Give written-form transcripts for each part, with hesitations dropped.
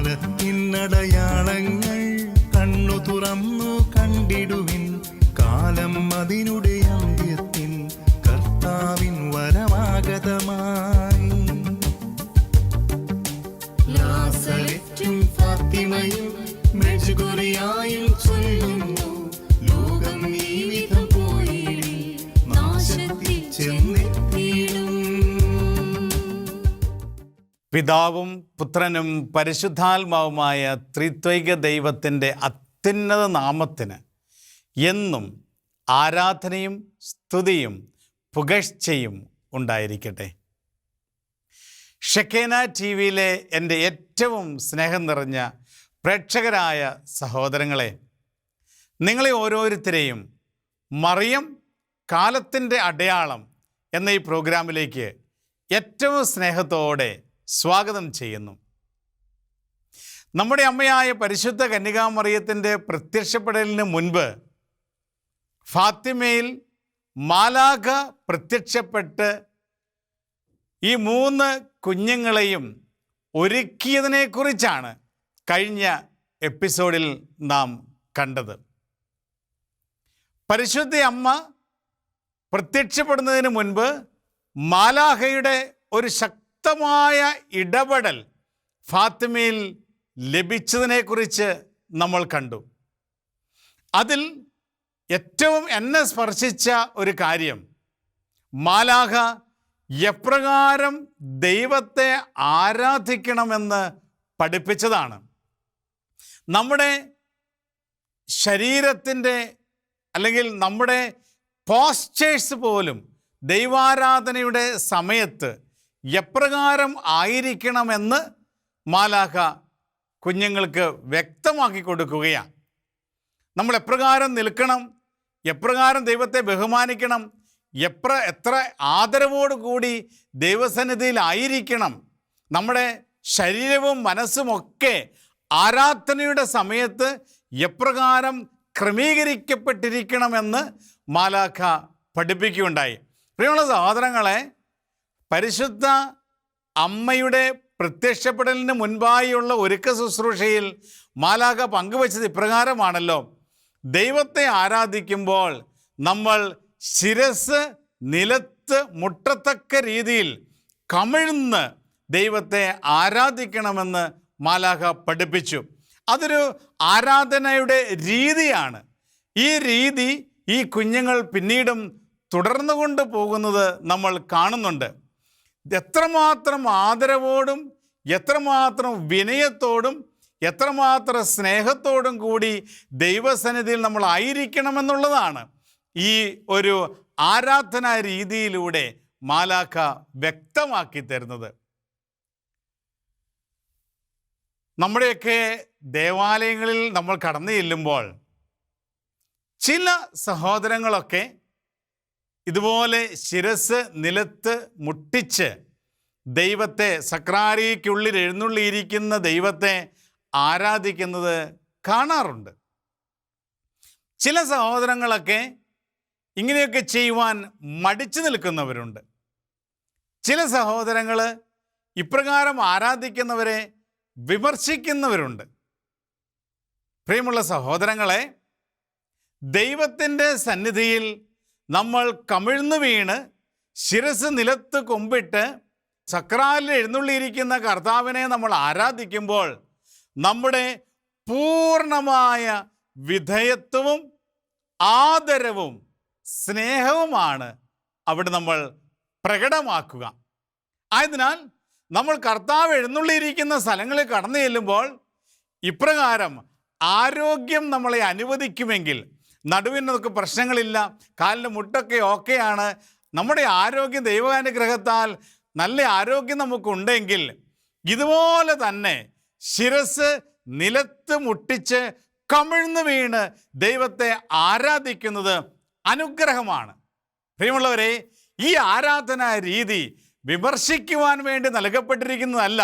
കാലത്തിനടയാളങ്ങൾ കണ്ണു തുറന്നു കണ്ടിടുവിൻ. കാലം അതിനുടെ അന്ത്യത്തിൻ കർത്താവിൻ വരമാഗതമായി. നാസറെത്തും ഫാത്തിമയും മെഴുകുറിയായും ചൊല്ലുന്നു, ലോകം ഈ വിധം പോയിടി നാശത്തിൽ ചെന്നെത്തിയിടും. പിതാവും പുത്രനും പരിശുദ്ധാത്മാവുമായ ത്രിത്വൈക ദൈവത്തിൻ്റെ അത്യുന്നത നാമത്തിന് എന്നും ആരാധനയും സ്തുതിയും പുകഴ്ചയും ഉണ്ടായിരിക്കട്ടെ. ഷെക്കേന ടി വിയിലെ എൻ്റെ ഏറ്റവും സ്നേഹം നിറഞ്ഞ പ്രേക്ഷകരായ സഹോദരങ്ങളെ, നിങ്ങളെ ഓരോരുത്തരെയും മറിയം കാലത്തിൻ്റെ അടയാളം എന്ന ഈ പ്രോഗ്രാമിലേക്ക് ഏറ്റവും സ്നേഹത്തോടെ സ്വാഗതം ചെയ്യുന്നു. നമ്മുടെ അമ്മയായ പരിശുദ്ധ കന്യകാമറിയത്തിൻ്റെ പ്രത്യക്ഷപ്പെടലിന് മുൻപ് ഫാത്തിമയിൽ മാലാഖ പ്രത്യക്ഷപ്പെട്ട് ഈ 3 കുഞ്ഞുങ്ങളെയും ഒരുക്കിയതിനെക്കുറിച്ചാണ് കഴിഞ്ഞ എപ്പിസോഡിൽ നാം കണ്ടത്. പരിശുദ്ധ അമ്മ പ്രത്യക്ഷപ്പെടുന്നതിന് മുൻപ് മാലാഖയുടെ ഒരു ശക്തമായ ഇടപെടൽ ഫാത്തിമയിൽ ലഭിച്ചതിനെക്കുറിച്ച് നമ്മൾ കണ്ടു. അതിൽ ഏറ്റവും എന്നെ സ്പർശിച്ച ഒരു കാര്യം മാലാഖ എപ്രകാരം ദൈവത്തെ ആരാധിക്കണമെന്ന് പഠിപ്പിച്ചതാണ്. നമ്മുടെ ശരീരത്തിൻ്റെ അല്ലെങ്കിൽ നമ്മുടെ പോസ്ചേഴ്സ് പോലും ദൈവാരാധനയുടെ സമയത്ത് എപ്രകാരം ആയിരിക്കണമെന്ന് മാലാഖ കുഞ്ഞുങ്ങൾക്ക് വ്യക്തമാക്കി കൊടുക്കുകയാണ്. നമ്മൾ എപ്രകാരം നിൽക്കണം, എപ്രകാരം ദൈവത്തെ ബഹുമാനിക്കണം, എത്ര ആദരവോടുകൂടി ദൈവസന്നിധിയിലായിരിക്കണം, നമ്മുടെ ശരീരവും മനസ്സുമൊക്കെ ആരാധനയുടെ സമയത്ത് എപ്രകാരം ക്രമീകരിക്കപ്പെട്ടിരിക്കണമെന്ന് മാലാഖ പഠിപ്പിക്കുകയുണ്ടായി. പ്രിയമുള്ള സഹോദരങ്ങളെ, പരിശുദ്ധ അമ്മയുടെ പ്രത്യക്ഷപ്പെടലിന് മുൻപായുള്ള ഒരുക്ക ശുശ്രൂഷയിൽ മാലാഖ പങ്കുവച്ചത് ഇപ്രകാരമാണല്ലോ: ദൈവത്തെ ആരാധിക്കുമ്പോൾ നമ്മൾ ശിരസ് നിലത്ത് മുട്ടത്തക്ക രീതിയിൽ കമിഴ്ന്ന് ദൈവത്തെ ആരാധിക്കണമെന്ന് മാലാഖ പഠിപ്പിച്ചു. അതൊരു ആരാധനയുടെ രീതിയാണ്. ഈ രീതി ഈ കുഞ്ഞുങ്ങൾ പിന്നീടും തുടർന്നു കൊണ്ട് പോകുന്നത് നമ്മൾ കാണുന്നുണ്ട്. എത്രമാത്രം ആദരവോടും എത്രമാത്രം വിനയത്തോടും എത്രമാത്രം സ്നേഹത്തോടും കൂടി ദൈവസന്നിധിയിൽ നമ്മൾ ആയിരിക്കണമെന്നുള്ളതാണ് ഈ ഒരു ആരാധനാ രീതിയിലൂടെ മാലാഖ വ്യക്തമാക്കി തരുന്നത്. നമ്മുടെയൊക്കെ ദേവാലയങ്ങളിൽ നമ്മൾ കടന്നു ചെല്ലുമ്പോൾ ചില സഹോദരങ്ങളൊക്കെ ഇതുപോലെ ശിരസ് നിലത്ത് മുട്ടിച്ച് ദൈവത്തെ, സക്രാരിക്കുള്ളിൽ എഴുന്നള്ളിയിരിക്കുന്ന ദൈവത്തെ ആരാധിക്കുന്നത് കാണാറുണ്ട്. ചില സഹോദരങ്ങളൊക്കെ ഇങ്ങനെയൊക്കെ ചെയ്യുവാൻ മടിച്ചു നിൽക്കുന്നവരുണ്ട്. ചില സഹോദരങ്ങൾ ഇപ്രകാരം ആരാധിക്കുന്നവരെ വിമർശിക്കുന്നവരുണ്ട്. പ്രിയമുള്ള സഹോദരങ്ങളെ, ദൈവത്തിൻ്റെ സന്നിധിയിൽ നമ്മൾ കമിഴ്ന്നു വീണ് ശിരസ് നിലത്ത് കൊമ്പിട്ട് സക്രാലിൽ എഴുന്നള്ളിയിരിക്കുന്ന കർത്താവിനെ നമ്മൾ ആരാധിക്കുമ്പോൾ നമ്മുടെ പൂർണ്ണമായ വിധേയത്വവും ആദരവും സ്നേഹവുമാണ് അവിടെ നമ്മൾ പ്രകടമാക്കുക. ആയതിനാൽ നമ്മൾ കർത്താവ് എഴുന്നള്ളിയിരിക്കുന്ന സ്ഥലങ്ങളിൽ കടന്നു ചെല്ലുമ്പോൾ ഇപ്രകാരം ആരോഗ്യം നമ്മളെ അനുവദിക്കുമെങ്കിൽ, നടുവിനൊക്കെ പ്രശ്നങ്ങളില്ല, കാലിൻ്റെ മുട്ടൊക്കെ ഓക്കെയാണ്, നമ്മുടെ ആരോഗ്യം ദൈവാനുഗ്രഹത്താൽ നല്ല ആരോഗ്യം നമുക്കുണ്ടെങ്കിൽ ഇതുപോലെ തന്നെ ശിരസ് നിലത്ത് മുട്ടിച്ച് കമിഴ്ന്നു വീണ് ദൈവത്തെ ആരാധിക്കുന്നത് അനുഗ്രഹമാണ്. പ്രിയമുള്ളവരെ, ഈ ആരാധനാ രീതി വിമർശിക്കുവാൻ വേണ്ടി നൽകപ്പെട്ടിരിക്കുന്നതല്ല,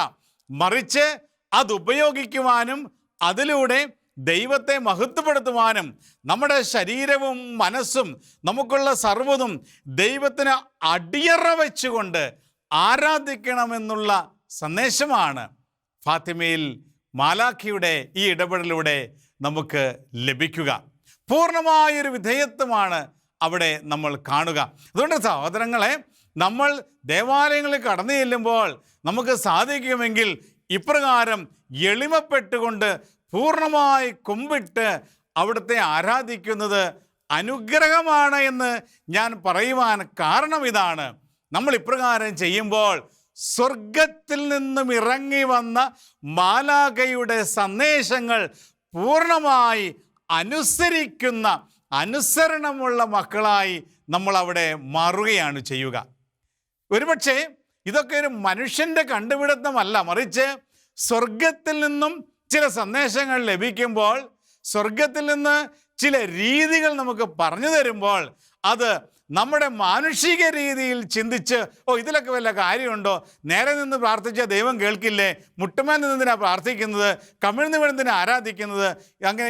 മറിച്ച് അതുപയോഗിക്കുവാനും അതിലൂടെ ദൈവത്തെ മഹത്വപ്പെടുത്തുവാനും നമ്മുടെ ശരീരവും മനസ്സും നമുക്കുള്ള സർവ്വതും ദൈവത്തിന് അടിയറ വെച്ചുകൊണ്ട് ആരാധിക്കണമെന്നുള്ള സന്ദേശമാണ് ഫാത്തിമയിൽ മാലാഖയുടെ ഈ ഇടപെടലിലൂടെ നമുക്ക് ലഭിക്കുക. പൂർണ്ണമായൊരു വിധേയത്വമാണ് അവിടെ നമ്മൾ കാണുക. അതുകൊണ്ട് സഹോദരങ്ങളെ, നമ്മൾ ദേവാലയങ്ങളിൽ കടന്നു ചെല്ലുമ്പോൾ നമുക്ക് സാധിക്കുമെങ്കിൽ ഇപ്രകാരം എളിമപ്പെട്ടുകൊണ്ട് പൂർണ്ണമായി കുമ്പിട്ട് അവിടുത്തെ ആരാധിക്കുന്നത് അനുഗ്രഹമാണ് എന്ന് ഞാൻ പറയുവാൻ കാരണം ഇതാണ്. നമ്മൾ ഇപ്രകാരം ചെയ്യുമ്പോൾ സ്വർഗത്തിൽ നിന്നും ഇറങ്ങി വന്ന മാലാഖയുടെ സന്ദേശങ്ങൾ പൂർണ്ണമായി അനുസരിക്കുന്ന അനുസരണമുള്ള മക്കളായി നമ്മൾ അവിടെ മാറുകയാണ് ചെയ്യുക. ഒരുപക്ഷെ ഇതൊക്കെ ഒരു മനുഷ്യൻ്റെ കണ്ടുപിടുത്തമല്ല, മറിച്ച് സ്വർഗത്തിൽ നിന്നും ചില സന്ദേശങ്ങൾ ലഭിക്കുമ്പോൾ, സ്വർഗത്തിൽ നിന്ന് ചില രീതികൾ നമുക്ക് പറഞ്ഞു തരുമ്പോൾ, അത് നമ്മുടെ മാനുഷിക രീതിയിൽ ചിന്തിച്ച് ഇതിലൊക്കെ വല്ല കാര്യമുണ്ടോ, നേരെ നിന്ന് പ്രാർത്ഥിച്ചാൽ ദൈവം കേൾക്കില്ലേ, മുട്ടുമേൽ നിന്നെന്തിനാണ് പ്രാർത്ഥിക്കുന്നത്, കമിഴ്ന്ന് വീണെന്തിനാ ആരാധിക്കുന്നത്, അങ്ങനെ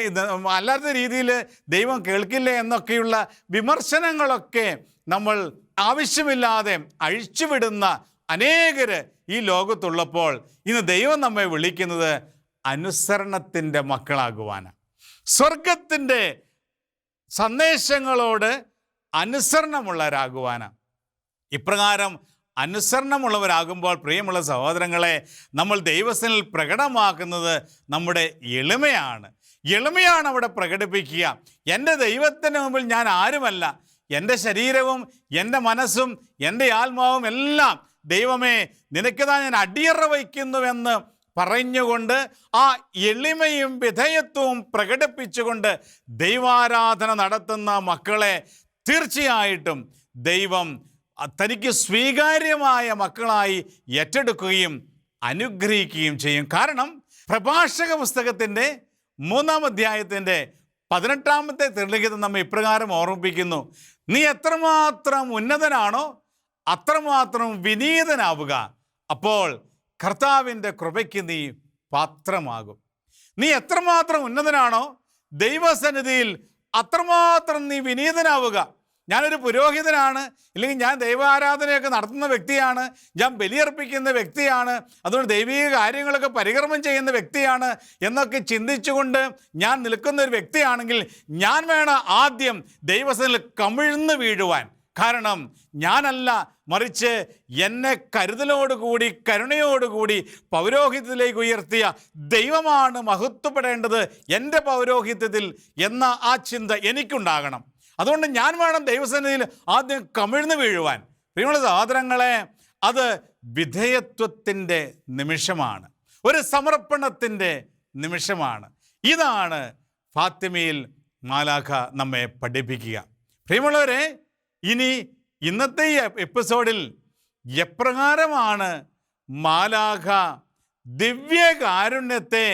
അല്ലാത്ത രീതിയിൽ ദൈവം കേൾക്കില്ലേ എന്നൊക്കെയുള്ള വിമർശനങ്ങളൊക്കെ നമ്മൾ ആവശ്യമില്ലാതെ അഴിച്ചുവിടുന്ന അനേകർ ഈ ലോകത്തുള്ളപ്പോൾ ഇന്ന് ദൈവം നമ്മെ വിളിക്കുന്നത് അനുസരണത്തിൻ്റെ മക്കളാകുവാനാണ്. സ്വർഗത്തിൻ്റെ സന്ദേശങ്ങളോട് അനുസരണമുള്ളവരാകുവാനാണ്. ഇപ്രകാരം അനുസരണമുള്ളവരാകുമ്പോൾ പ്രിയമുള്ള സഹോദരങ്ങളെ, നമ്മൾ ദൈവസനിൽ പ്രകടമാക്കുന്നത് നമ്മുടെ എളിമയാണ്. എളിമയാണ് അവിടെ പ്രകടിപ്പിക്കുക. എൻ്റെ ദൈവത്തിന് മുമ്പിൽ ഞാൻ ആരുമല്ല. എൻ്റെ ശരീരവും എൻ്റെ മനസ്സും എൻ്റെ ആത്മാവും എല്ലാം ദൈവമേ നിനക്കുതാ ഞാൻ അടിയറ വയ്ക്കുന്നുവെന്ന് പറഞ്ഞുകൊണ്ട് ആ എളിമയും വിധേയത്വവും പ്രകടിപ്പിച്ചുകൊണ്ട് ദൈവാരാധന നടത്തുന്ന മക്കളെ തീർച്ചയായിട്ടും ദൈവം തനിക്ക് സ്വീകാര്യമായ മക്കളായി ഏറ്റെടുക്കുകയും അനുഗ്രഹിക്കുകയും ചെയ്യും. കാരണം പ്രഭാഷക പുസ്തകത്തിൻ്റെ 3-ാം അധ്യായത്തിൻ്റെ 18-ാമത്തെ തിരുലിഖിതം നമ്മെ ഇപ്രകാരം ഓർമ്മിപ്പിക്കുന്നു: നീ എത്രമാത്രം ഉന്നതനാണോ അത്രമാത്രം വിനീതനാവുക, അപ്പോൾ കർത്താവിൻ്റെ കൃപയ്ക്ക് നീ പാത്രമാകും. നീ എത്രമാത്രം ഉന്നതനാണോ ദൈവസന്നിധിയിൽ അത്രമാത്രം നീ വിനീതനാവുക. ഞാനൊരു പുരോഹിതനാണ്, ഇല്ലെങ്കിൽ ഞാൻ ദൈവാരാധനയൊക്കെ നടത്തുന്ന വ്യക്തിയാണ്, ഞാൻ ബലിയർപ്പിക്കുന്ന വ്യക്തിയാണ്, അതുകൊണ്ട് ദൈവിക കാര്യങ്ങളൊക്കെ പരികർമ്മം ചെയ്യുന്ന വ്യക്തിയാണ് എന്നൊക്കെ ചിന്തിച്ചുകൊണ്ട് ഞാൻ നിൽക്കുന്ന ഒരു വ്യക്തിയാണെങ്കിൽ ഞാൻ വേണം ആദ്യം ദൈവസന്നിധിയിൽ കമിഴ്ന്ന് വീഴുവാൻ. കാരണം ഞാനല്ല, മറിച്ച് എന്നെ കരുതലോടുകൂടി കരുണയോടുകൂടി പൗരോഹിത്യത്തിലേക്ക് ഉയർത്തിയ ദൈവമാണ് മഹത്വപ്പെടേണ്ടത് എൻ്റെ പൗരോഹിത്യത്തിൽ എന്ന ആ ചിന്ത എനിക്കുണ്ടാകണം. അതുകൊണ്ട് ഞാൻ വേണം ദൈവസന്നിധിയിൽ ആദ്യം കമിഴ്ന്ന് വീഴുവാൻ. പ്രിയമുള്ള സഹോദരങ്ങളെ, അത് വിധേയത്വത്തിൻ്റെ നിമിഷമാണ്, ഒരു സമർപ്പണത്തിൻ്റെ നിമിഷമാണ്. ഇതാണ് ഫാത്തിമയിൽ മാലാഖ നമ്മെ പഠിപ്പിക്കുക. പ്രിയമുള്ളവരെ, ഇനി ഇന്നത്തെ ഈ എപ്പിസോഡിൽ എപ്രകാരമാണ് മാലാഖ ദിവ്യകാരുണ്യത്തെ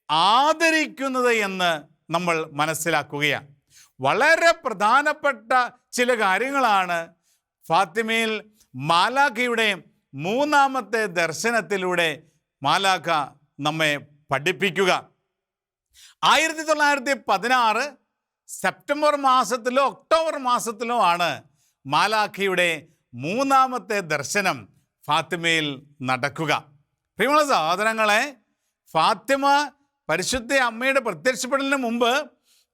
ആദരിക്കുന്നത് എന്ന് നമ്മൾ മനസ്സിലാക്കുകയാണ്. വളരെ പ്രധാനപ്പെട്ട ചില കാര്യങ്ങളാണ് ഫാത്തിമയിൽ മാലാഖയുടെ 3-ാമത്തെ ദർശനത്തിലൂടെ മാലാഖ നമ്മെ പഠിപ്പിക്കുക. 1916 സെപ്റ്റംബർ മാസത്തിലോ ഒക്ടോബർ മാസത്തിലോ ആണ് മാലാഖയുടെ 3-ാമത്തെ ദർശനം ഫാത്തിമയിൽ നടക്കുക. പ്രിയമുള്ള സഹോദരങ്ങളെ, ഫാത്തിമ പരിശുദ്ധ അമ്മയുടെ പ്രത്യക്ഷപ്പെടലിന് മുമ്പ്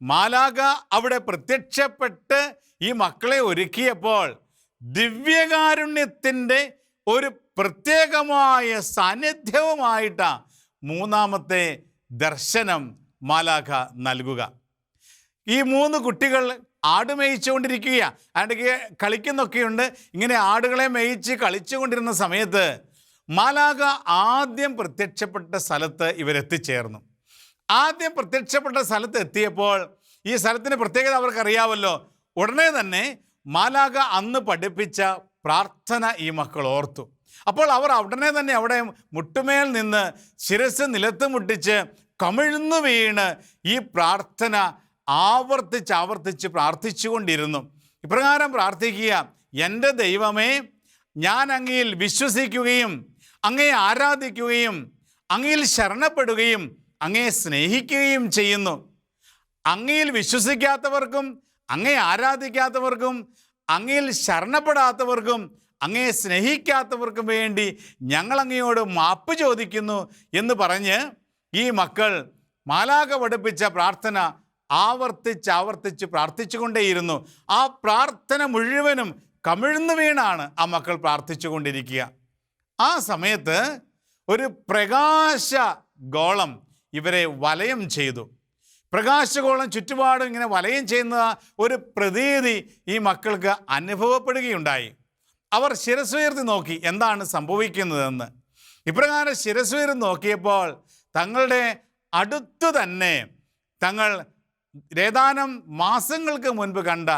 മാലാഖ അവിടെ പ്രത്യക്ഷപ്പെട്ട് ഈ മക്കളെ ഒരുക്കിയപ്പോൾ ദിവ്യകാരുണ്യത്തിൻ്റെ ഒരു പ്രത്യേകമായ സാന്നിധ്യവുമായിട്ടാണ് 3-ാമത്തെ ദർശനം മാലാഖ നൽകുക. ഈ 3 കുട്ടികൾ ആട് മേയിച്ചുകൊണ്ടിരിക്കുകയാണ്, ആണ്ട് കളിക്കുന്നൊക്കെയുണ്ട്. ഇങ്ങനെ ആടുകളെ മേയിച്ച് കളിച്ചുകൊണ്ടിരുന്ന സമയത്ത് മാലാഖ ആദ്യം പ്രത്യക്ഷപ്പെട്ട സ്ഥലത്ത് ഇവരെത്തിച്ചേർന്നു. ആദ്യം പ്രത്യക്ഷപ്പെട്ട സ്ഥലത്ത് എത്തിയപ്പോൾ ഈ സ്ഥലത്തിൻ്റെ പ്രത്യേകത അവർക്കറിയാമല്ലോ. ഉടനെ തന്നെ മാലാഖ അന്ന് പഠിപ്പിച്ച പ്രാർത്ഥന ഈ മക്കൾ ഓർത്തു. അപ്പോൾ അവർ ഉടനെ തന്നെ അവിടെ മുട്ടുമേൽ നിന്ന് ശിരസ് നിലത്ത് മുട്ടിച്ച് കമിഴ്ന്നു വീണ് ഈ പ്രാർത്ഥന ആവർത്തിച്ച് പ്രാർത്ഥിച്ചുകൊണ്ടിരുന്നു. ഇപ്രകാരം പ്രാർത്ഥിക്കുക: എൻ്റെ ദൈവമേ, ഞാൻ അങ്ങയിൽ വിശ്വസിക്കുകയും അങ്ങയെ ആരാധിക്കുകയും അങ്ങയിൽ ശരണപ്പെടുകയും അങ്ങയെ സ്നേഹിക്കുകയും ചെയ്യുന്നു. അങ്ങയിൽ വിശ്വസിക്കാത്തവർക്കും അങ്ങയെ ആരാധിക്കാത്തവർക്കും അങ്ങയിൽ ശരണപ്പെടാത്തവർക്കും അങ്ങയെ സ്നേഹിക്കാത്തവർക്കും വേണ്ടി ഞങ്ങൾ അങ്ങയോട് മാപ്പ് ചോദിക്കുന്നു എന്ന് പറഞ്ഞ് ഈ മക്കൾ മാലാഖ പഠിപ്പിച്ച പ്രാർത്ഥന ആവർത്തിച്ച് പ്രാർത്ഥിച്ചുകൊണ്ടേയിരുന്നു. ആ പ്രാർത്ഥന മുഴുവനും കമിഴ്ന്നു വീണാണ് ആ മക്കൾ പ്രാർത്ഥിച്ചു കൊണ്ടിരിക്കുക. ആ സമയത്ത് ഒരു പ്രകാശ ഗോളം ഇവരെ വലയം ചെയ്തു. പ്രകാശഗോളം ചുറ്റുപാടും ഇങ്ങനെ വലയം ചെയ്യുന്ന ഒരു പ്രതീതി ഈ മക്കൾക്ക് അനുഭവപ്പെടുകയുണ്ടായി. അവർ ശിരസ്സുയർത്തി നോക്കി എന്താണ് സംഭവിക്കുന്നതെന്ന്. ഇപ്രകാരം ശിരസ്സുയർത്തി നോക്കിയപ്പോൾ തങ്ങളുടെ അടുത്തു തന്നെ തങ്ങൾ ഏതാനും മാസങ്ങൾക്ക് മുൻപ് കണ്ട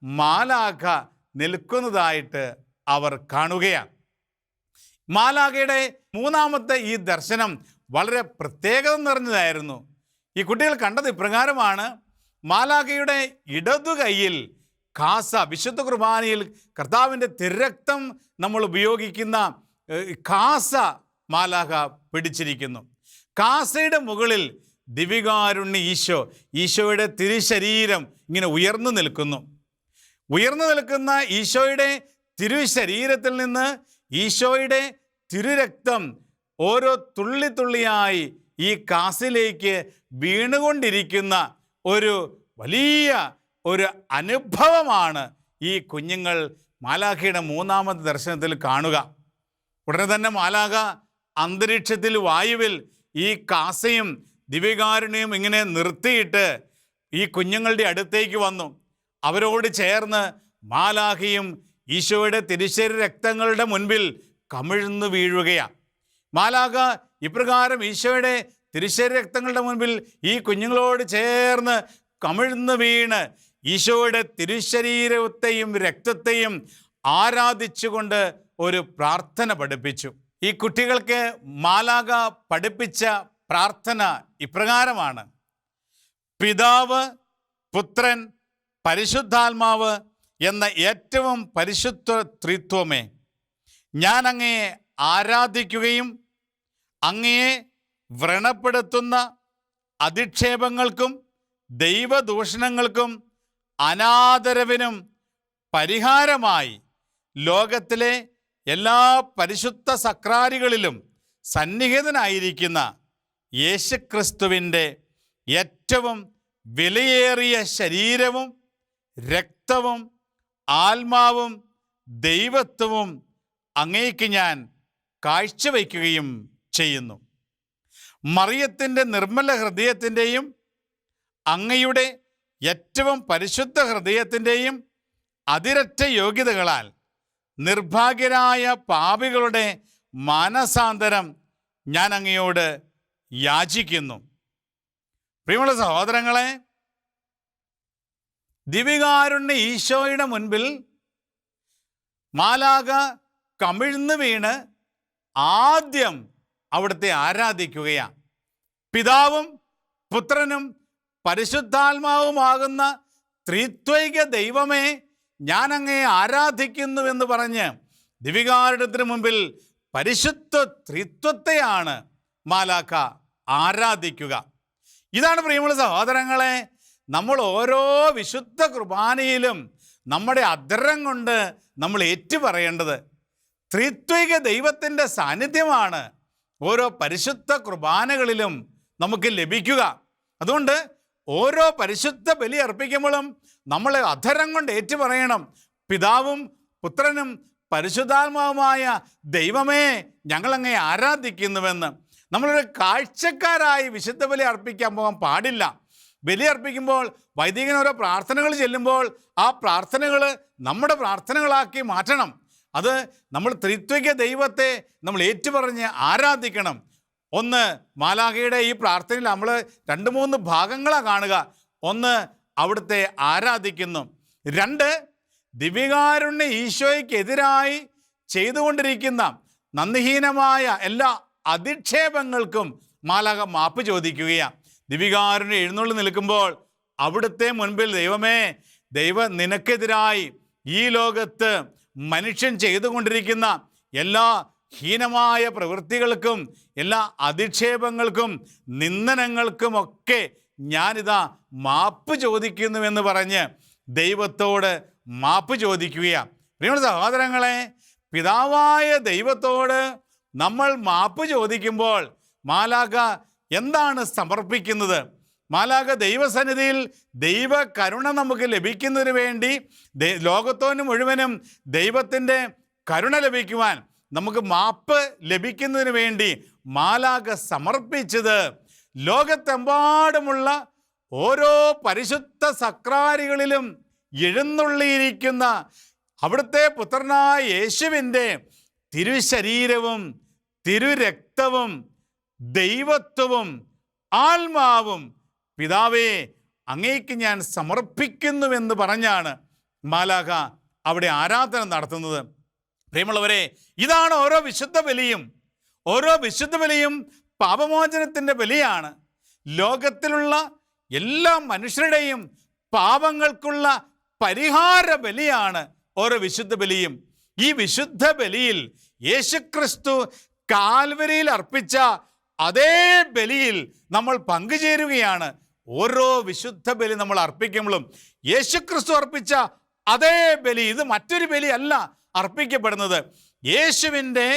മാലാഖ നിൽക്കുന്നതായിട്ട് അവർ കാണുകയാണ്. മാലാഖയുടെ മൂന്നാമത്തെ ഈ ദർശനം വളരെ പ്രത്യേകത നിറഞ്ഞതായിരുന്നു. ഈ കുട്ടികൾ കണ്ടത് ഇപ്രകാരമാണ്. മാലാഖയുടെ ഇടതു കൈയിൽ കാസ, വിശുദ്ധ കുർബാനയിൽ കർത്താവിൻ്റെ തിരുരക്തം നമ്മൾ ഉപയോഗിക്കുന്ന കാസ മാലാഖ പിടിച്ചിരിക്കുന്നു. കാസയുടെ മുകളിൽ ദിവികാരുണ്യ ഈശോയുടെ തിരുശരീരം ഇങ്ങനെ ഉയർന്നു നിൽക്കുന്നു. ഉയർന്നു നിൽക്കുന്ന ഈശോയുടെ തിരുശരീരത്തിൽ നിന്ന് ഈശോയുടെ തിരുരക്തം ഓരോ തുള്ളി തുള്ളിയായി ഈ കാസിലേക്ക് വീണുകൊണ്ടിരിക്കുന്ന ഒരു വലിയ ഒരു അനുഭവമാണ് ഈ കുഞ്ഞുങ്ങൾ മാലാഖയുടെ മൂന്നാമത്തെ ദർശനത്തിൽ കാണുക. ഉടനെ തന്നെ മാലാഖ അന്തരീക്ഷത്തിൽ വായുവിൽ ഈ കാസയും ദിവ്യകാരുണ്യവും ഇങ്ങനെ നിർത്തിയിട്ട് ഈ കുഞ്ഞുങ്ങളുടെ അടുത്തേക്ക് വന്നു. അവരോട് ചേർന്ന് മാലാഖയും ഈശോയുടെ തിരുശരീര രക്തങ്ങളുടെ മുൻപിൽ കമിഴ്ന്നു വീഴുകയാണ്. മാലാഖ ഇപ്രകാരം ഈശോയുടെ തിരുശരീര രക്തങ്ങളുടെ മുൻപിൽ ഈ കുഞ്ഞുങ്ങളോട് ചേർന്ന് കമിഴ്ന്നു വീണ് ഈശോയുടെ തിരുശരീരത്തെയും രക്തത്തെയും ആരാധിച്ചുകൊണ്ട് ഒരു പ്രാർത്ഥന പഠിപ്പിച്ചു. ഈ കുട്ടികൾക്ക് മാലാഖ പഠിപ്പിച്ച പ്രാർത്ഥന ഇപ്രകാരമാണ്: പിതാവ്, പുത്രൻ, പരിശുദ്ധാത്മാവ് എന്ന ഏറ്റവും പരിശുദ്ധ ത്രിത്വമേ, ഞാൻ അങ്ങയെ ആരാധിക്കുകയും അങ്ങയെ വ്രണപ്പെടുത്തുന്ന അധിക്ഷേപങ്ങൾക്കും ദൈവദൂഷണങ്ങൾക്കും അനാദരവിനും പരിഹാരമായി ലോകത്തിലെ എല്ലാ പരിശുദ്ധ സക്രാരികളിലും സന്നിഹിതനായിരിക്കുന്ന യേശുക്രിസ്തുവിൻ്റെ ഏറ്റവും വിലയേറിയ ശരീരവും രക്തവും ആത്മാവും ദൈവത്വവും അങ്ങേക്ക് ഞാൻ കാഴ്ചവയ്ക്കുകയും ചെയ്യുന്നു. മറിയത്തിൻ്റെ നിർമ്മല ഹൃദയത്തിൻ്റെയും അങ്ങയുടെ ഏറ്റവും പരിശുദ്ധ ഹൃദയത്തിൻ്റെയും അതിരറ്റ യോഗ്യതകളാൽ നിർഭാഗ്യരായ പാപികളുടെ മാനസാന്തരം ഞാൻ അങ്ങയോട് യാചിക്കുന്നു. പ്രിയമുള്ള സഹോദരങ്ങളെ, ദിവ്യകാരുണ്യ ഈശോയുടെ മുൻപിൽ മാലാഖ കമിഴ്ന്നു വീണ് ആദ്യം അവിടുത്തെ ആരാധിക്കുകയാണ്. പിതാവും പുത്രനും പരിശുദ്ധാത്മാവുമാകുന്ന ത്രിത്വൈക ദൈവമേ, ഞാൻ അങ്ങയെ ആരാധിക്കുന്നുവെന്ന് പറഞ്ഞ് ദിവ്യകാരുണ്യത്തിന് മുൻപിൽ പരിശുദ്ധ ത്രിത്വത്തെയാണ് മാലാഖ ആരാധിക്കുക. ഇതാണ് പ്രിയമുള്ള സഹോദരങ്ങളെ, നമ്മൾ ഓരോ വിശുദ്ധ കുർബാനയിലും നമ്മുടെ അധരം കൊണ്ട് നമ്മൾ ഏറ്റുപറയേണ്ടത്. ത്രിത്വിക ദൈവത്തിൻ്റെ സാന്നിധ്യമാണ് ഓരോ പരിശുദ്ധ കുർബാനകളിലും നമുക്ക് ലഭിക്കുക. അതുകൊണ്ട് ഓരോ പരിശുദ്ധ ബലി അർപ്പിക്കുമ്പോഴും നമ്മൾ അധരം കൊണ്ട് ഏറ്റുപറയണം: പിതാവും പുത്രനും പരിശുദ്ധാത്മാവുമായ ദൈവമേ, ഞങ്ങളങ്ങേ ആരാധിക്കുന്നുവെന്ന്. നമ്മളൊരു കാഴ്ചക്കാരായി വിശുദ്ധ ബലി അർപ്പിക്കാൻ പോകാൻ പാടില്ല. ബലി അർപ്പിക്കുമ്പോൾ വൈദികൻ ഓരോ പ്രാർത്ഥനകൾ ചെല്ലുമ്പോൾ ആ പ്രാർത്ഥനകൾ നമ്മുടെ പ്രാർത്ഥനകളാക്കി മാറ്റണം. അത് നമ്മൾ ത്രിത്വിക ദൈവത്തെ നമ്മൾ ഏറ്റുപറഞ്ഞ് ആരാധിക്കണം. ഒന്ന്, മാലാഖയുടെ ഈ പ്രാർത്ഥനയിൽ നമ്മൾ 2-3 ഭാഗങ്ങളാണ് കാണുക. ഒന്ന്, അവിടുത്തെ ആരാധിക്കുന്നു. 2, ദിവ്യകാരുണ്യ ഈശോയ്ക്കെതിരായി ചെയ്തുകൊണ്ടിരിക്കുന്ന നന്ദിഹീനമായ എല്ലാ അധിക്ഷേപങ്ങൾക്കും മാലാഖ മാപ്പ് ചോദിക്കുകയാണ്. ദിവ്യകാരുണ്യം എഴുന്നള്ളി നിൽക്കുമ്പോൾ അവിടുത്തെ മുൻപിൽ ദൈവം നിനക്കെതിരായി ഈ ലോകത്ത് മനുഷ്യൻ ചെയ്തുകൊണ്ടിരിക്കുന്ന എല്ലാ ഹീനമായ പ്രവൃത്തികൾക്കും എല്ലാ അധിക്ഷേപങ്ങൾക്കും നിന്ദനങ്ങൾക്കുമൊക്കെ ഞാനിതാ മാപ്പ് ചോദിക്കുന്നുവെന്ന് പറഞ്ഞ് ദൈവത്തോട് മാപ്പ് ചോദിക്കുകയാണ്. പ്രിയമുള്ള സഹോദരങ്ങളെ, പിതാവായ ദൈവത്തോട് നമ്മൾ മാപ്പ് ചോദിക്കുമ്പോൾ മാലാഖ എന്താണ് സമർപ്പിക്കുന്നത്? മാലാഖ ദൈവസന്നിധിയിൽ ദൈവ കരുണ നമുക്ക് ലഭിക്കുന്നതിന് വേണ്ടി, ലോകത്തോന് മുഴുവനും ദൈവത്തിൻ്റെ കരുണ ലഭിക്കുവാൻ, നമുക്ക് മാപ്പ് ലഭിക്കുന്നതിന് വേണ്ടി മാലാഖ സമർപ്പിച്ചത് ലോകത്തെമ്പാടുമുള്ള ഓരോ പരിശുദ്ധ സക്രാരികളിലും എഴുന്നള്ളിയിരിക്കുന്ന അവിടുത്തെ പുത്രനായ യേശുവിൻ്റെ തിരുശരീരവും തിരുരക്തവും ദൈവത്വവും ആത്മാവും പിതാവേ അങ്ങേക്ക് ഞാൻ സമർപ്പിക്കുന്നുവെന്ന് പറഞ്ഞാണ് മാലാഖ അവിടെ ആരാധന നടത്തുന്നത്. പ്രിയമുള്ളവരെ, ഇതാണ് ഓരോ വിശുദ്ധ ബലിയും. ഓരോ വിശുദ്ധ ബലിയും പാപമോചനത്തിൻ്റെ ബലിയാണ്. ലോകത്തിലുള്ള എല്ലാ മനുഷ്യരുടെയും പാപങ്ങൾക്കുള്ള പരിഹാര ബലിയാണ് ഓരോ വിശുദ്ധ ബലിയും. ഈ വിശുദ്ധ ബലിയിൽ യേശുക്രിസ്തു കാൽവരിയിൽ അർപ്പിച്ച അതേ ബലിയിൽ നമ്മൾ പങ്കുചേരുകയാണ്. ഓരോ വിശുദ്ധ ബലി നമ്മൾ അർപ്പിക്കുമ്പോഴും യേശുക്രിസ്തു അർപ്പിച്ച അതേ ബലി, ഇത് മറ്റൊരു ബലി അല്ല അർപ്പിക്കപ്പെടുന്നത്. യേശുവിൻ്റെ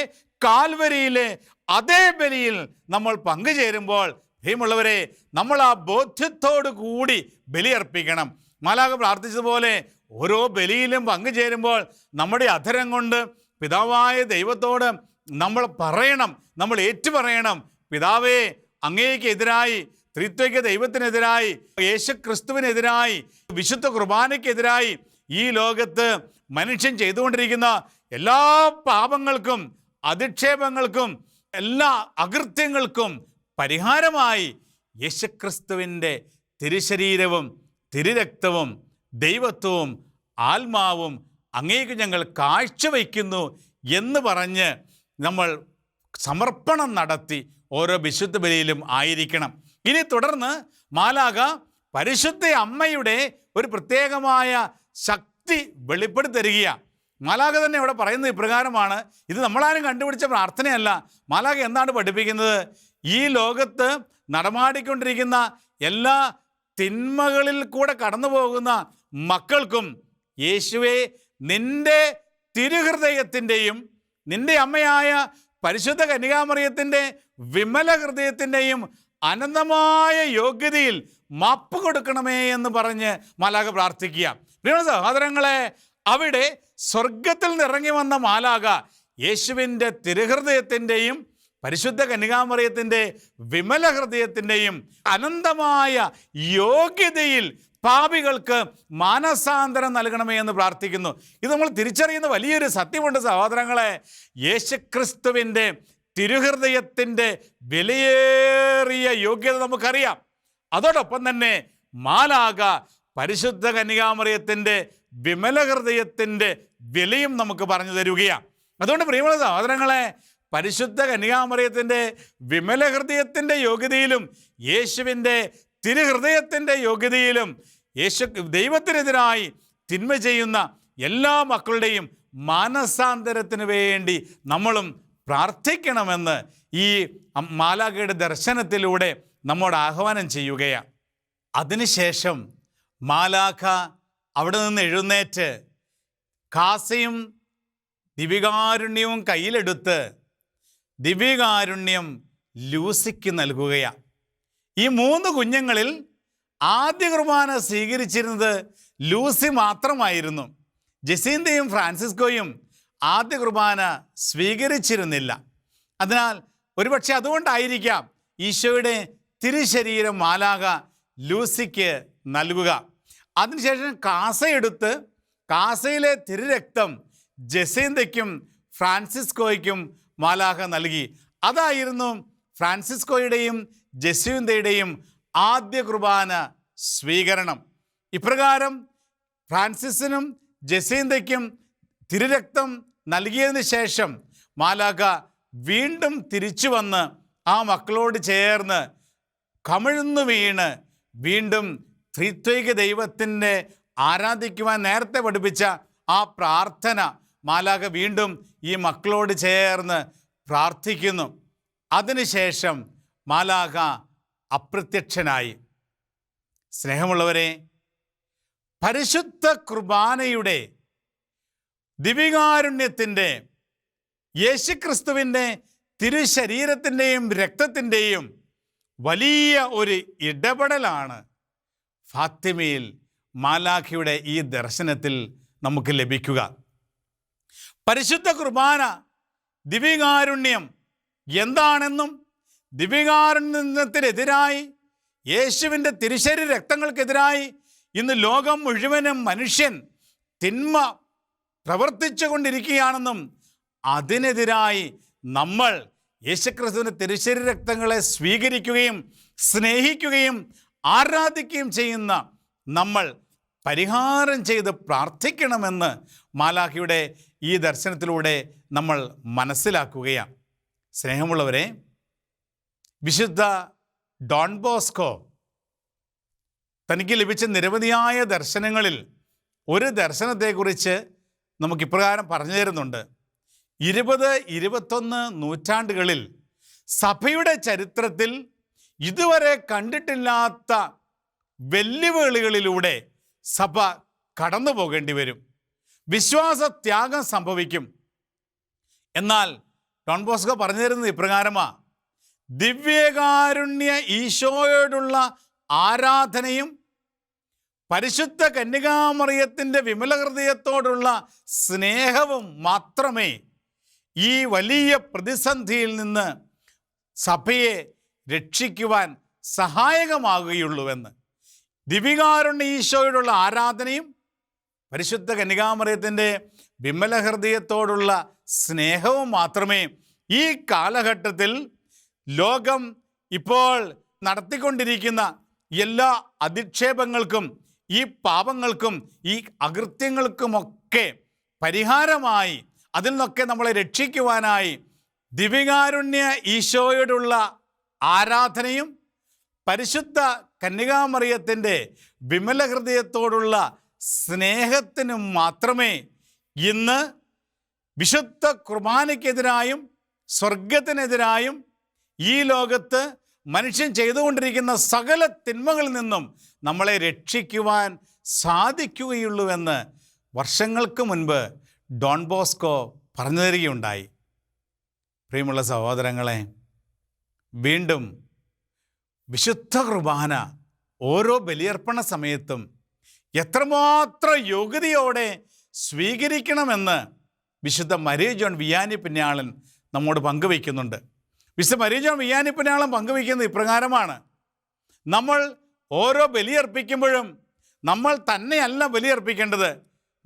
കാൽവരിയിലെ അതേ ബലിയിൽ നമ്മൾ പങ്കുചേരുമ്പോൾ പ്രിയമുള്ളവരെ, നമ്മൾ ആ ബോധ്യത്തോടു കൂടി ബലി അർപ്പിക്കണം. മാലാഖ പ്രാർത്ഥിച്ചതുപോലെ ഓരോ ബലിയിലും പങ്കുചേരുമ്പോൾ നമ്മുടെ അധരം കൊണ്ട് പിതാവായ ദൈവത്തോട് നമ്മൾ പറയണം, നമ്മൾ ഏറ്റുപറയണം, പിതാവേ അങ്ങേക്കെതിരായി, ത്രിത്വൈക ദൈവത്തിനെതിരായി, യേശു ക്രിസ്തുവിനെതിരായി, വിശുദ്ധ കുർബാനയ്ക്കെതിരായി ഈ ലോകത്ത് മനുഷ്യൻ ചെയ്തുകൊണ്ടിരിക്കുന്ന എല്ലാ പാപങ്ങൾക്കും അധിക്ഷേപങ്ങൾക്കും എല്ലാ അകൃത്യങ്ങൾക്കും പരിഹാരമായി യേശുക്രിസ്തുവിൻ്റെ തിരുശരീരവും തിരുരക്തവും ദൈവത്വവും ആത്മാവും അങ്ങേക്ക് ഞങ്ങൾ കാഴ്ചവയ്ക്കുന്നു എന്ന് പറഞ്ഞ് നമ്മൾ സമർപ്പണം നടത്തി ഓരോ വിശുദ്ധ ബലിയിലും ആയിരിക്കണം. ഇനി തുടർന്ന് മാലാഖ പരിശുദ്ധ അമ്മയുടെ ഒരു പ്രത്യേകമായ ശക്തി വെളിപ്പെടുത്തരികയാണ്. മാലാഖ തന്നെ ഇവിടെ പറയുന്നത് ഇപ്രകാരമാണ്. ഇത് നമ്മളാരും കണ്ടുപിടിച്ച പ്രാർത്ഥനയല്ല. മാലാഖ എന്താണ് പഠിപ്പിക്കുന്നത്? ഈ ലോകത്ത് നടമാടിക്കൊണ്ടിരിക്കുന്ന എല്ലാ തിന്മകളിൽ കൂടെ കടന്നു പോകുന്ന മക്കൾക്കും യേശുവേ നിൻ്റെ തിരുഹൃദയത്തിൻ്റെയും നിൻ്റെ അമ്മയായ പരിശുദ്ധ കന്യകാമറിയത്തിൻ്റെ വിമല ഹൃദയത്തിൻ്റെയും അനന്തമായ യോഗ്യതയിൽ മാപ്പ് കൊടുക്കണമേ എന്ന് പറഞ്ഞ് മാലാഖ പ്രാർത്ഥിക്കുക. പ്രിയ സഹോദരങ്ങളെ, അവിടെ സ്വർഗത്തിൽ നിന്നിറങ്ങി വന്ന മാലാഖ യേശുവിൻ്റെ തിരുഹൃദയത്തിൻ്റെയും പരിശുദ്ധ കന്യകാമറിയത്തിൻ്റെ വിമല ഹൃദയത്തിൻ്റെയും അനന്തമായ യോഗ്യതയിൽ പാപികൾക്ക് മാനസാന്തരം നൽകണമേ എന്ന് പ്രാർത്ഥിക്കുന്നു. ഇത് നമ്മൾ തിരിച്ചറിയുന്ന വലിയൊരു സത്യമുണ്ട് സഹോദരങ്ങളെ. യേശുക്രിസ്തുവിൻ്റെ തിരുഹൃദയത്തിൻ്റെ വിലയേറിയ യോഗ്യത നമുക്കറിയാം. അതോടൊപ്പം തന്നെ മാലാഖ പരിശുദ്ധ കന്യകാമറിയത്തിൻ്റെ വിമല ഹൃദയത്തിൻ്റെ വിലയും നമുക്ക് പറഞ്ഞു തരുകയാണ്. അതുകൊണ്ട് പ്രിയമുള്ള സഹോദരങ്ങളെ, പരിശുദ്ധ കന്യകാമറിയത്തിൻ്റെ വിമല ഹൃദയത്തിൻ്റെ യോഗ്യതയിലും യേശുവിൻ്റെ തിരുഹൃദയത്തിൻ്റെ യോഗ്യതയിലും ദൈവത്തിനെതിരായി തിന്മ ചെയ്യുന്ന എല്ലാ മക്കളുടെയും മാനസാന്തരത്തിന് വേണ്ടി നമ്മളും പ്രാർത്ഥിക്കണമെന്ന് ഈ മാലാഖയുടെ ദർശനത്തിലൂടെ നമ്മോട് ആഹ്വാനം ചെയ്യുകയാണ്. അതിനുശേഷം മാലാഖ അവിടെ നിന്ന് എഴുന്നേറ്റ് കാസയും ദിവ്യകാരുണ്യവും കയ്യിലെടുത്ത് ദിവ്യകാരുണ്യം ലൂസിക്ക് നൽകുകയാണ്. ഈ 3 കുഞ്ഞുങ്ങളിൽ ആദ്യ കുർബാന സ്വീകരിച്ചിരുന്നത് ലൂസി മാത്രമായിരുന്നു. ജസീന്തയും ഫ്രാൻസിസ്കോയും ആദ്യ കുർബാന സ്വീകരിച്ചിരുന്നില്ല. അതിനാൽ ഒരുപക്ഷെ അതുകൊണ്ടായിരിക്കാം ഈശോയുടെ തിരുശരീരം മാലാഖ ലൂസിക്ക് നൽകുക. അതിനുശേഷം കാസയെടുത്ത് കാസയിലെ തിരുരക്തം ജസീന്തയ്ക്കും ഫ്രാൻസിസ്കോയ്ക്കും മാലാഖ നൽകി. അതായിരുന്നു ഫ്രാൻസിസ്കോയുടെയും ജസീന്തയുടെയും ആദ്യ കുർബാന സ്വീകരണം. ഇപ്രകാരം ഫ്രാൻസിസിനും ജസീന്തയ്ക്കും തിരുരക്തം നൽകിയതിന് ശേഷം മാലാഖ വീണ്ടും തിരിച്ചു വന്ന് ആ മക്കളോട് ചേർന്ന് കമിഴ്ന്നു വീണ് വീണ്ടും ത്രിത്വൈക ദൈവത്തിൻ്റെ ആരാധിക്കുവാൻ നേരത്തെ പഠിപ്പിച്ച ആ പ്രാർത്ഥന മാലാഖ വീണ്ടും ഈ മക്കളോട് ചേർന്ന് പ്രാർത്ഥിക്കുന്നു. അതിനുശേഷം മാലാഖ അപ്രത്യക്ഷനായി. സ്നേഹമുള്ളവരെ, പരിശുദ്ധ കുർബാനയുടെ ദിവ്യകാരുണ്യത്തിൻ്റെ യേശുക്രിസ്തുവിൻ്റെ തിരുശരീരത്തിൻ്റെയും രക്തത്തിൻ്റെയും വലിയ ഒരു ഇടപെടലാണ് ഫാത്തിമയിൽ മാലാഖയുടെ ഈ ദർശനത്തിൽ നമുക്ക് ലഭിക്കുക. പരിശുദ്ധ കുർബാന ദിവ്യകാരുണ്യം എന്താണെന്നും ദിവ്യകാരുണ്യത്തിനെതിരായി, യേശുവിൻ്റെ തിരുശരീര രക്തങ്ങൾക്കെതിരായി ഇന്ന് ലോകം മുഴുവനും മനുഷ്യൻ തിന്മ പ്രവർത്തിച്ചു കൊണ്ടിരിക്കുകയാണെന്നും അതിനെതിരായി നമ്മൾ യേശുക്രിസ്തുവിൻ്റെ തിരുശരീര രക്തങ്ങളെ സ്വീകരിക്കുകയും സ്നേഹിക്കുകയും ആരാധിക്കുകയും ചെയ്യുന്ന നമ്മൾ പരിഹാരം ചെയ്ത് പ്രാർത്ഥിക്കണമെന്ന് മാലാഖയുടെ ഈ ദർശനത്തിലൂടെ നമ്മൾ മനസ്സിലാക്കുകയാണ്. സ്നേഹമുള്ളവരെ, വിശുദ്ധ ഡോൺ ബോസ്കോ തനിക്ക് ലഭിച്ച നിരവധിയായ ദർശനങ്ങളിൽ ഒരു ദർശനത്തെക്കുറിച്ച് നമുക്കിപ്രകാരം പറഞ്ഞു തരുന്നുണ്ട്. 20-21 നൂറ്റാണ്ടുകളിൽ സഭയുടെ ചരിത്രത്തിൽ ഇതുവരെ കണ്ടിട്ടില്ലാത്ത വെല്ലുവിളികളിലൂടെ സഭ കടന്നു പോകേണ്ടി വരും. വിശ്വാസത്യാഗം സംഭവിക്കും. എന്നാൽ ഡോൺ ബോസ്കോ പറഞ്ഞു തരുന്നത് ഇപ്രകാരമാണ്: ദിവ്യകാരുണ്യ ഈശോയോടുള്ള ആരാധനയും പരിശുദ്ധ കന്യകാമറിയത്തിൻ്റെ വിമല ഹൃദയത്തോടുള്ള സ്നേഹവും മാത്രമേ ഈ വലിയ പ്രതിസന്ധിയിൽ നിന്ന് സഭയെ രക്ഷിക്കുവാൻ സഹായകമാകുകയുള്ളൂവെന്ന്. ദിവ്യകാരുണ്യ ഈശോയോടുള്ള ആരാധനയും പരിശുദ്ധ കന്യകാമറിയത്തിൻ്റെ വിമല ഹൃദയത്തോടുള്ള സ്നേഹവും മാത്രമേ ഈ കാലഘട്ടത്തിൽ ലോകം ഇപ്പോൾ നടത്തിക്കൊണ്ടിരിക്കുന്ന എല്ലാ അധിക്ഷേപങ്ങൾക്കും ഈ പാപങ്ങൾക്കും ഈ അകൃത്യങ്ങൾക്കുമൊക്കെ പരിഹാരമായി, അതിൽ നിന്നൊക്കെ നമ്മളെ രക്ഷിക്കുവാനായി ദിവ്യകാരുണ്യ ഈശോയോടുള്ള ആരാധനയും പരിശുദ്ധ കന്യകാമറിയത്തിൻ്റെ വിമല ഹൃദയത്തോടുള്ള സ്നേഹത്തിനും മാത്രമേ ഇന്ന് വിശുദ്ധ കുർബാനയ്ക്കെതിരായും സ്വർഗത്തിനെതിരായും ഈ ലോകത്ത് മനുഷ്യൻ ചെയ്തുകൊണ്ടിരിക്കുന്ന സകല തിന്മകളിൽ നിന്നും നമ്മളെ രക്ഷിക്കുവാൻ സാധിക്കുകയുള്ളൂവെന്ന് വർഷങ്ങൾക്ക് മുൻപ് ഡോൺ ബോസ്കോ പറഞ്ഞു തരികയുണ്ടായി. പ്രിയമുള്ള സഹോദരങ്ങളെ, വീണ്ടും വിശുദ്ധ കുർബാന ഓരോ ബലിയർപ്പണ സമയത്തും എത്രമാത്രം യോഗ്യതയോടെ സ്വീകരിക്കണമെന്ന് വിശുദ്ധ മരിയ ജോൺ വിയാനി പുണ്യാളൻ നമ്മോട് പങ്കുവയ്ക്കുന്നുണ്ട്. വിശുദ്ധ മരിയ ജോൺ വിയാനി പുണ്യാളൻ പങ്കുവയ്ക്കുന്നത് ഇപ്രകാരമാണ്: നമ്മൾ ഓരോ ബലിയർപ്പിക്കുമ്പോഴും നമ്മൾ തന്നെയല്ല ബലിയർപ്പിക്കേണ്ടത്.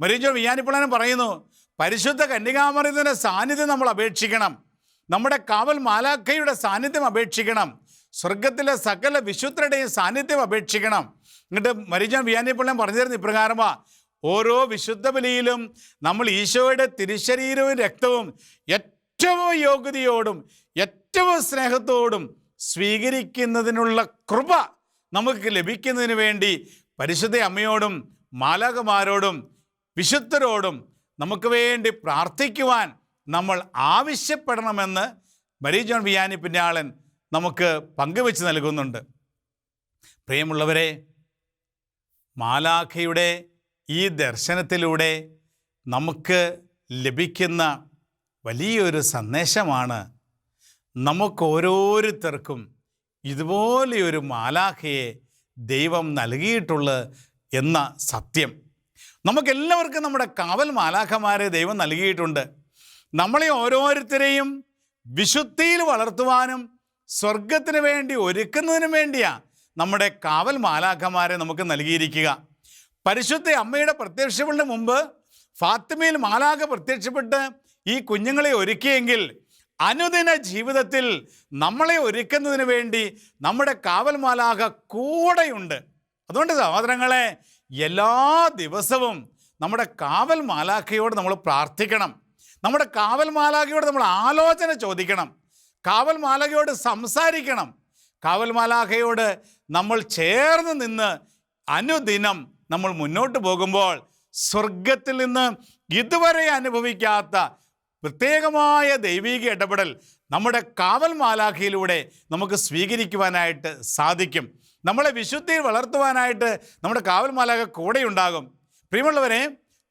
മരിയ ജോൺ വിയാനി പുണ്യാളൻ പറയുന്നു, പരിശുദ്ധ കന്യകാമറിയത്തിൻ്റെ സാന്നിധ്യം നമ്മൾ അപേക്ഷിക്കണം, നമ്മുടെ കാവൽ മാലാഖയുടെ സാന്നിധ്യം അപേക്ഷിക്കണം, സ്വർഗത്തിലെ സകല വിശുദ്ധരുടെയും സാന്നിധ്യം അപേക്ഷിക്കണം. എന്നിട്ട് മരിയ ജോൺ വിയാനി പുണ്യാളൻ പറഞ്ഞു തരുന്ന ഇപ്രകാരമാണ്: ഓരോ വിശുദ്ധ ബലിയിലും നമ്മൾ ഈശോയുടെ തിരുശരീരവും രക്തവും ഏറ്റവും യോഗ്യതയോടും ഏറ്റവും സ്നേഹത്തോടും സ്വീകരിക്കുന്നതിനുള്ള കൃപ നമുക്ക് ലഭിക്കുന്നതിന് വേണ്ടി പരിശുദ്ധ അമ്മയോടും മാലാഖമാരോടും വിശുദ്ധരോടും നമുക്ക് വേണ്ടി പ്രാർത്ഥിക്കുവാൻ നമ്മൾ ആവശ്യപ്പെടണമെന്ന് മരിയ ജോൺ വിയാനി പുണ്യാളൻ നമുക്ക് പങ്കുവെച്ച് നൽകുന്നുണ്ട്. പ്രിയമുള്ളവരെ, മാലാഖയുടെ ഈ ദർശനത്തിലൂടെ നമുക്ക് ലഭിക്കുന്ന വലിയൊരു സന്ദേശമാണ് നമുക്ക് ഓരോരുത്തർക്കും ഇതുപോലെയൊരു മാലാഖയെ ദൈവം നൽകിയിട്ടുള്ളത് എന്ന സത്യം. നമുക്കെല്ലാവർക്കും നമ്മുടെ കാവൽ മാലാഖമാരെ ദൈവം നൽകിയിട്ടുണ്ട്. നമ്മളെ ഓരോരുത്തരെയും വിശുദ്ധിയിൽ വളർത്തുവാനും സ്വർഗത്തിന് വേണ്ടി ഒരുക്കുന്നതിനും വേണ്ടിയാണ് നമ്മുടെ കാവൽ മാലാഖമാരെ നമുക്ക് നൽകിയിരിക്കുക. പരിശുദ്ധ അമ്മയുടെ പ്രത്യക്ഷപ്പെടലിന് മുമ്പ് ഫാത്തിമയിൽ മാലാഖ പ്രത്യക്ഷപ്പെട്ട് ഈ കുഞ്ഞുങ്ങളെ ഒരുക്കിയെങ്കിൽ അനുദിന ജീവിതത്തിൽ നമ്മളെ ഒരുക്കുന്നതിന് വേണ്ടി നമ്മുടെ കാവൽ മാലാഖ കൂടെയുണ്ട്. അതുകൊണ്ട് സഹോദരങ്ങളെ, എല്ലാ ദിവസവും നമ്മുടെ കാവൽ മാലാഖയോട് നമ്മൾ പ്രാർത്ഥിക്കണം. നമ്മുടെ കാവൽ മാലാഖയോട് നമ്മൾ ആലോചന ചോദിക്കണം. കാവൽ മാലാഖയോട് സംസാരിക്കണം. കാവൽ മാലാഖയോട് നമ്മൾ ചേർന്ന് നിന്ന് അനുദിനം നമ്മൾ മുന്നോട്ട് പോകുമ്പോൾ സ്വർഗത്തിൽ നിന്ന് ഇതുവരെ അനുഭവിക്കാത്ത പ്രത്യേകമായ ദൈവിക ഇടപെടൽ നമ്മുടെ കാവൽ മാലാഖയിലൂടെ നമുക്ക് സ്വീകരിക്കുവാനായിട്ട് സാധിക്കും. നമ്മളെ വിശുദ്ധിയിൽ വളർത്തുവാനായിട്ട് നമ്മുടെ കാവൽ മാലാഖ കൂടെയുണ്ടാകും. പ്രിയമുള്ളവരെ,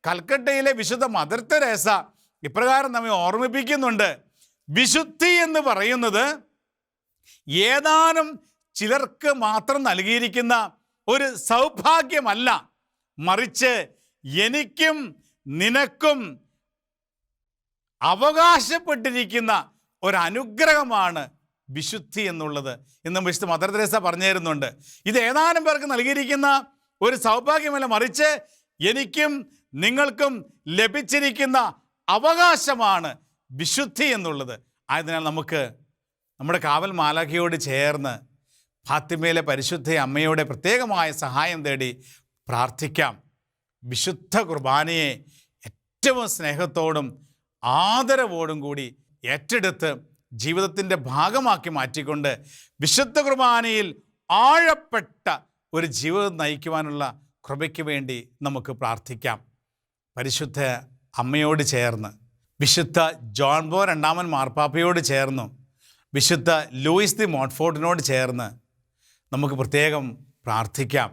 കൽക്കട്ടയിലെ വിശുദ്ധ മദർ തെരേസ ഇപ്രകാരം നമ്മെ ഓർമ്മിപ്പിക്കുന്നുണ്ട്: വിശുദ്ധി എന്ന് പറയുന്നത് ഏതാനും ചിലർക്ക് മാത്രം നൽകിയിരിക്കുന്ന ഒരു സൗഭാഗ്യമല്ല, മറിച്ച് എനിക്കും നിനക്കും അവകാശപ്പെട്ടിരിക്കുന്ന ഒരനുഗ്രഹമാണ് വിശുദ്ധി എന്നുള്ളത് എന്നും വിശുദ്ധ മദർ തെരേസ പറഞ്ഞു തരുന്നുണ്ട്. ഇത് ഏതാനും പേർക്ക് നൽകിയിരിക്കുന്ന ഒരു സൗഭാഗ്യമല്ല, മറിച്ച് എനിക്കും നിങ്ങൾക്കും ലഭിച്ചിരിക്കുന്ന അവകാശമാണ് വിശുദ്ധി എന്നുള്ളത്. ആയതിനാൽ നമുക്ക് നമ്മുടെ കാവൽ മാലാഖയോട് ചേർന്ന് ഫാത്തിമയിലെ പരിശുദ്ധ അമ്മയുടെ പ്രത്യേകമായ സഹായം തേടി പ്രാർത്ഥിക്കാം. വിശുദ്ധ കുർബാനയെ ഏറ്റവും സ്നേഹത്തോടും ആദരവോടും കൂടി ഏറ്റെടുത്ത് ജീവിതത്തിൻ്റെ ഭാഗമാക്കി മാറ്റിക്കൊണ്ട് വിശുദ്ധ കുർബാനയിൽ ആഴപ്പെട്ട ഒരു ജീവിതം നയിക്കുവാനുള്ള കൃപയ്ക്ക് വേണ്ടി നമുക്ക് പ്രാർത്ഥിക്കാം. പരിശുദ്ധ അമ്മയോട് ചേർന്ന്, വിശുദ്ധ ജോൺ ബോ രണ്ടാമൻ മാർപ്പാപ്പയോട് ചേർന്നു, വിശുദ്ധ ലൂയിസ് ദി മോൺഫോർട്ടിനോട് ചേർന്ന് നമുക്ക് പ്രത്യേകം പ്രാർത്ഥിക്കാം.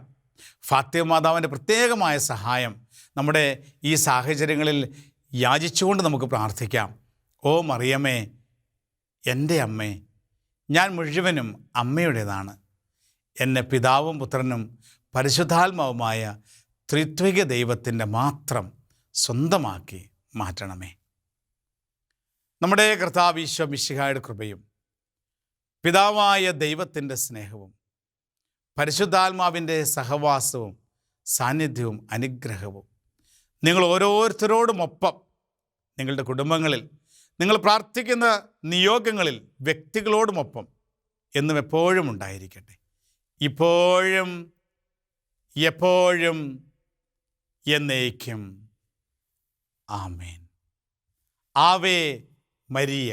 ഫാത്തിമ മാതാവിൻ്റെ പ്രത്യേകമായ സഹായം നമ്മുടെ ഈ സാഹചര്യങ്ങളിൽ യാചിച്ചുകൊണ്ട് നമുക്ക് പ്രാർത്ഥിക്കാം. ഓ മറിയമേ, എൻ്റെ അമ്മേ, ഞാൻ മുഴുവനും അമ്മയുടേതാണ്. എന്നെ പിതാവും പുത്രനും പരിശുദ്ധാത്മാവുമായ ത്രിത്വിക ദൈവത്തിൻ്റെ മാത്രം സ്വന്തമാക്കി മാറ്റണമേ. നമ്മുടെ കർത്താവ് ഈശോ മിശിഹായുടെ കൃപയും പിതാവായ ദൈവത്തിൻ്റെ സ്നേഹവും പരിശുദ്ധാത്മാവിൻ്റെ സഹവാസവും സാന്നിധ്യവും അനുഗ്രഹവും നിങ്ങൾ ഓരോരുത്തരോടുമൊപ്പം നിങ്ങളുടെ കുടുംബങ്ങളിൽ, നിങ്ങൾ പ്രാർത്ഥിക്കുന്ന നിയോഗങ്ങളിൽ വ്യക്തികളോടുമൊപ്പം എന്നും എപ്പോഴും ഉണ്ടായിരിക്കട്ടെ, ഇപ്പോഴും എപ്പോഴും എന്നേക്കും. ആമേൻ. Ave Maria.